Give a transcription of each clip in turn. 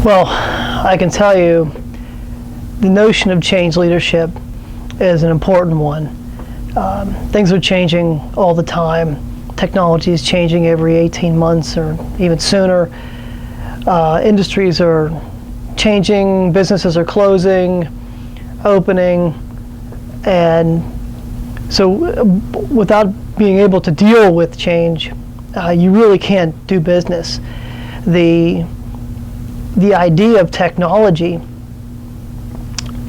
Well, I can tell you the notion of change leadership is an important one. Things are changing all the time. Technology is changing every 18 months or even sooner. Industries are changing, businesses are closing, opening, and so without being able to deal with change, you really can't do business. The idea of technology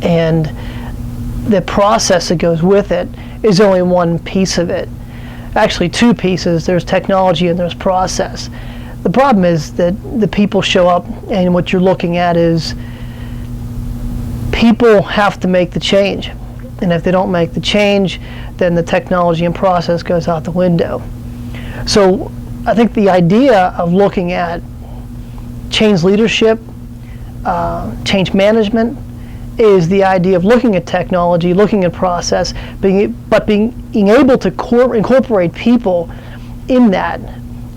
and the process that goes with it is only one piece of it. Actually, two pieces. There's technology and there's process. The problem is that the people show up, and what you're looking at is people have to make the change. And if they don't make the change, then the technology and process goes out the window. So I think the idea of looking at change leadership, change management, is the idea of looking at technology, looking at process, but being able to incorporate people in that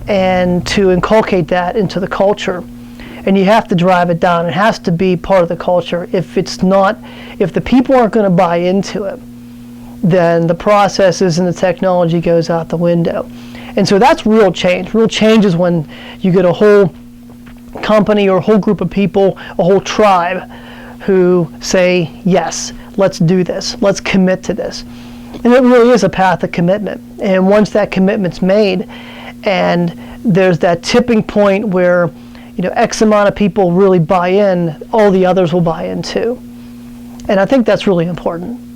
and to inculcate that into the culture. And you have to drive it down. It has to be part of the culture. If the people aren't going to buy into it, then the processes and the technology goes out the window. And so that's real change. Real change is when you get a whole company or a whole group of people, a whole tribe, who say, yes, let's do this, let's commit to this. And it really is a path of commitment. And once that commitment's made, and there's that tipping point where X amount of people really buy in, all the others will buy in too. And I think that's really important.